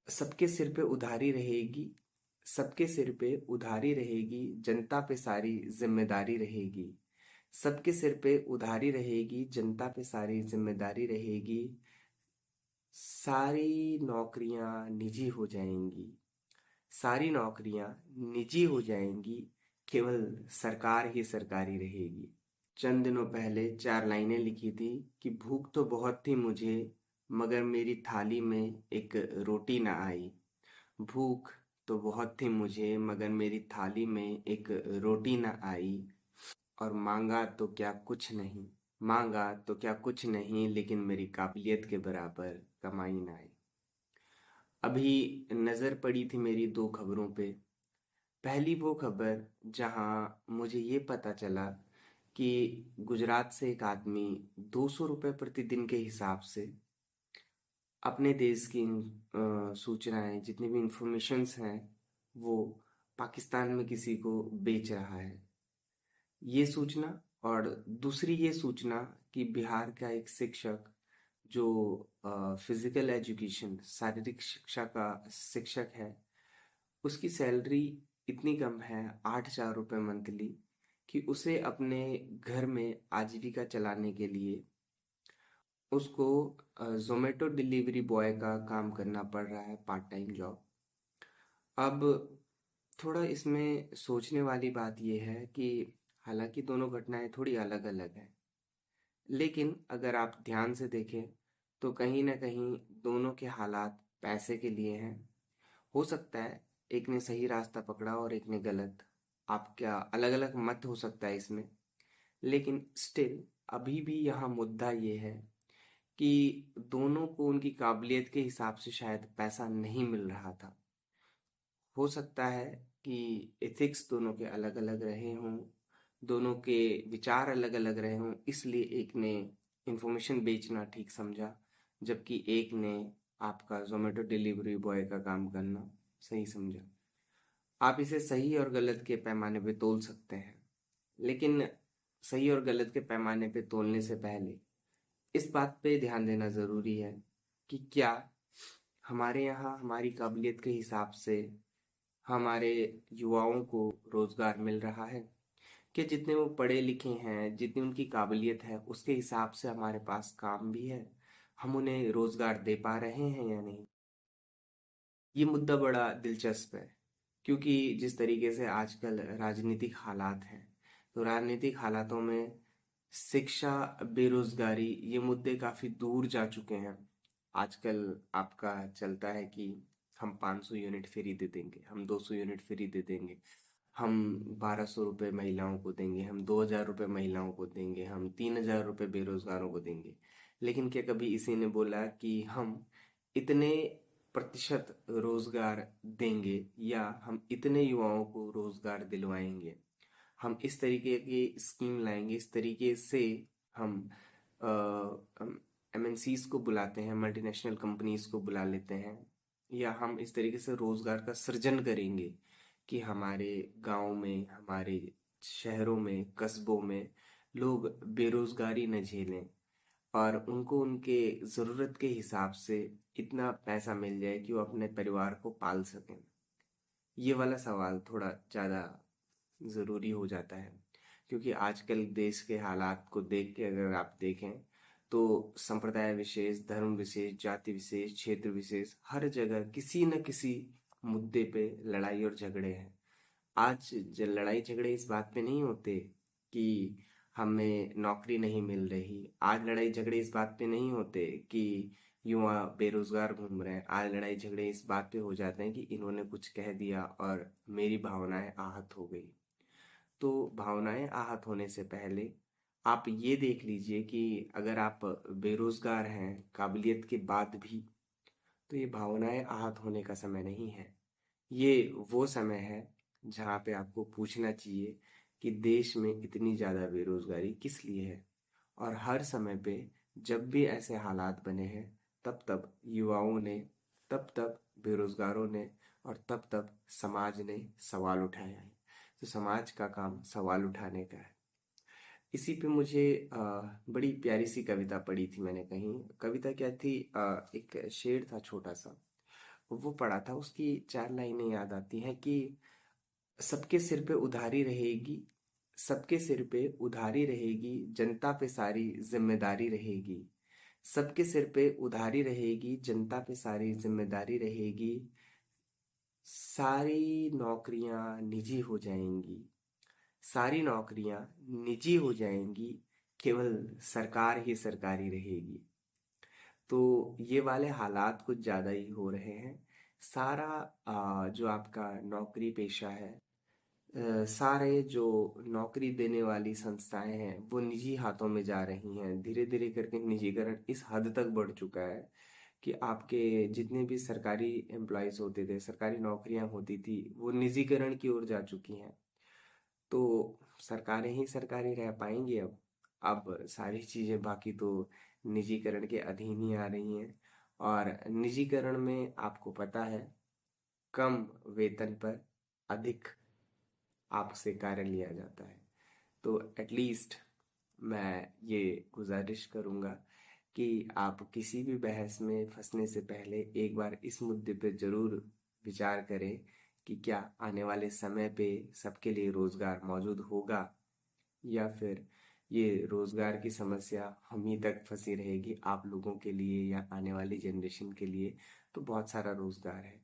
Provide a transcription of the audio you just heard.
सबके सिर पे उधारी रहेगी, सबके सिर पे उधारी रहेगी, जनता पे सारी जिम्मेदारी रहेगी। सबके सिर पे उधारी रहेगी, जनता पे सारी जिम्मेदारी रहेगी। सारी नौकरियां निजी हो जाएंगी, सारी नौकरियां निजी हो जाएंगी, केवल सरकार ही सरकारी रहेगी। चंद दिनों पहले 4 लाइनें लिखी थी कि भूख तो बहुत थी मुझे, मगर मेरी थाली में एक रोटी ना आई। भूख तो बहुत थी मुझे, मगर मेरी थाली में एक रोटी ना आई। और मांगा तो क्या कुछ नहीं, मांगा तो क्या कुछ नहीं, लेकिन मेरी काबिलियत के बराबर कमाई ना आई। अभी नज़र पड़ी थी मेरी 2 खबरों पे। पहली वो खबर जहां मुझे ये पता चला कि गुजरात से एक आदमी 200 रुपये प्रतिदिन के हिसाब से अपने देश की सूचनाएं, जितनी भी इंफॉर्मेशंस हैं, वो पाकिस्तान में किसी को बेच रहा है। ये सूचना, और दूसरी ये सूचना कि बिहार का एक शिक्षक जो फिजिकल एजुकेशन, शारीरिक शिक्षा का शिक्षक है, उसकी सैलरी इतनी कम है, 8,000 रुपये मंथली, कि उसे अपने घर में आजीविका चलाने के लिए उसको जोमेटो डिलीवरी बॉय का काम करना पड़ रहा है, पार्ट टाइम जॉब। अब थोड़ा इसमें सोचने वाली बात यह है कि हालांकि दोनों घटनाएं थोड़ी अलग अलग हैं, लेकिन अगर आप ध्यान से देखें तो कहीं ना कहीं दोनों के हालात पैसे के लिए हैं। हो सकता है एक ने सही रास्ता पकड़ा और एक ने गलत, आपका अलग अलग मत हो सकता है इसमें, लेकिन स्टिल अभी भी यहाँ मुद्दा ये है कि दोनों को उनकी काबिलियत के हिसाब से शायद पैसा नहीं मिल रहा था। हो सकता है कि एथिक्स दोनों के अलग अलग रहे हों, दोनों के विचार अलग अलग रहे हों, इसलिए एक ने इंफॉर्मेशन बेचना ठीक समझा, जबकि एक ने आपका जोमेटो डिलीवरी बॉय का काम करना सही समझा। आप इसे सही और गलत के पैमाने पे तोल सकते हैं, लेकिन सही और गलत के पैमाने पे तोलने से पहले इस बात पे ध्यान देना ज़रूरी है कि क्या हमारे यहाँ हमारी काबिलियत के हिसाब से हमारे युवाओं को रोज़गार मिल रहा है। कि जितने वो पढ़े लिखे हैं, जितनी उनकी काबिलियत है, उसके हिसाब से हमारे पास काम भी है, हम उन्हें रोज़गार दे पा रहे हैं या नहीं। ये मुद्दा बड़ा दिलचस्प है, क्योंकि जिस तरीके से आजकल राजनीतिक हालात हैं, तो राजनीतिक हालातों में शिक्षा, बेरोजगारी, ये मुद्दे काफ़ी दूर जा चुके हैं। आजकल आपका चलता है कि हम 500 यूनिट फ्री दे देंगे, हम 200 यूनिट फ्री दे देंगे, हम 1,200 रुपये महिलाओं को देंगे, हम 2,000 रुपये महिलाओं को देंगे, हम 3,000 रुपये बेरोजगारों को देंगे। लेकिन क्या कभी इसी ने बोला कि हम इतने प्रतिशत रोजगार देंगे या हम इतने युवाओं को रोजगार दिलवाएंगे, हम इस तरीके की स्कीम लाएंगे, इस तरीके से हम एमएनसीज को बुलाते हैं, मल्टीनेशनल कंपनीज को बुला लेते हैं, या हम इस तरीके से रोजगार का सृजन करेंगे कि हमारे गांव में, हमारे शहरों में, कस्बों में लोग बेरोजगारी न झेलें और उनको उनके ज़रूरत के हिसाब से इतना पैसा मिल जाए कि वो अपने परिवार को पाल सकें। ये वाला सवाल थोड़ा ज़्यादा ज़रूरी हो जाता है, क्योंकि आजकल देश के हालात को देख के अगर आप देखें तो संप्रदाय विशेष, धर्म विशेष, जाति विशेष, क्षेत्र विशेष, हर जगह किसी न किसी मुद्दे पे लड़ाई और झगड़े हैं। आज लड़ाई झगड़े इस बात पे नहीं होते कि हमें नौकरी नहीं मिल रही, आज लड़ाई झगड़े इस बात पे नहीं होते कि युवा बेरोजगार घूम रहे हैं, आज लड़ाई झगड़े इस बात पे हो जाते हैं कि इन्होंने कुछ कह दिया और मेरी भावनाएं आहत हो गई। तो भावनाएं आहत होने से पहले आप ये देख लीजिए कि अगर आप बेरोजगार हैं काबिलियत के बाद भी, तो ये भावनाएं आहत होने का समय नहीं है। ये वो समय है जहाँ पे आपको पूछना चाहिए कि देश में इतनी ज़्यादा बेरोजगारी किस लिए है। और हर समय पे जब भी ऐसे हालात बने हैं, तब तब युवाओं ने, तब तब बेरोजगारों ने, और तब तब समाज ने सवाल उठाया है। तो समाज का काम सवाल उठाने का है। इसी पे मुझे बड़ी प्यारी सी कविता पढ़ी थी मैंने कहीं। कविता क्या थी, एक शेर था छोटा सा। वो पढ़ा था, उसकी 4 लाइनें याद आती हैं कि सबके सिर पे उधारी रहेगी, सबके सिर पे उधारी रहेगी, जनता पे सारी जिम्मेदारी रहेगी। सबके सिर पे उधारी रहेगी, जनता पे सारी जिम्मेदारी रहेगी। सारी नौकरियां निजी हो जाएंगी, सारी नौकरियां निजी हो जाएंगी, केवल सरकार ही सरकारी रहेगी। तो ये वाले हालात कुछ ज़्यादा ही हो रहे हैं। सारा जो आपका नौकरी पेशा है, सारे जो नौकरी देने वाली संस्थाएं हैं वो निजी हाथों में जा रही हैं। धीरे धीरे करके निजीकरण इस हद तक बढ़ चुका है कि आपके जितने भी सरकारी एम्प्लॉयज होते थे, सरकारी नौकरियां होती थी, वो निजीकरण की ओर जा चुकी हैं। तो सरकारें ही सरकारी रह पाएंगी अब सारी चीज़ें बाकी तो निजीकरण के अधीन ही आ रही हैं। और निजीकरण में आपको पता है, कम वेतन पर अधिक आपसे कार्य लिया जाता है। तो एटलीस्ट मैं ये गुजारिश करूँगा कि आप किसी भी बहस में फंसने से पहले एक बार इस मुद्दे पे ज़रूर विचार करें कि क्या आने वाले समय पे सबके लिए रोज़गार मौजूद होगा, या फिर ये रोज़गार की समस्या हम ही तक फंसी रहेगी। आप लोगों के लिए या आने वाली जनरेशन के लिए तो बहुत सारा रोज़गार है।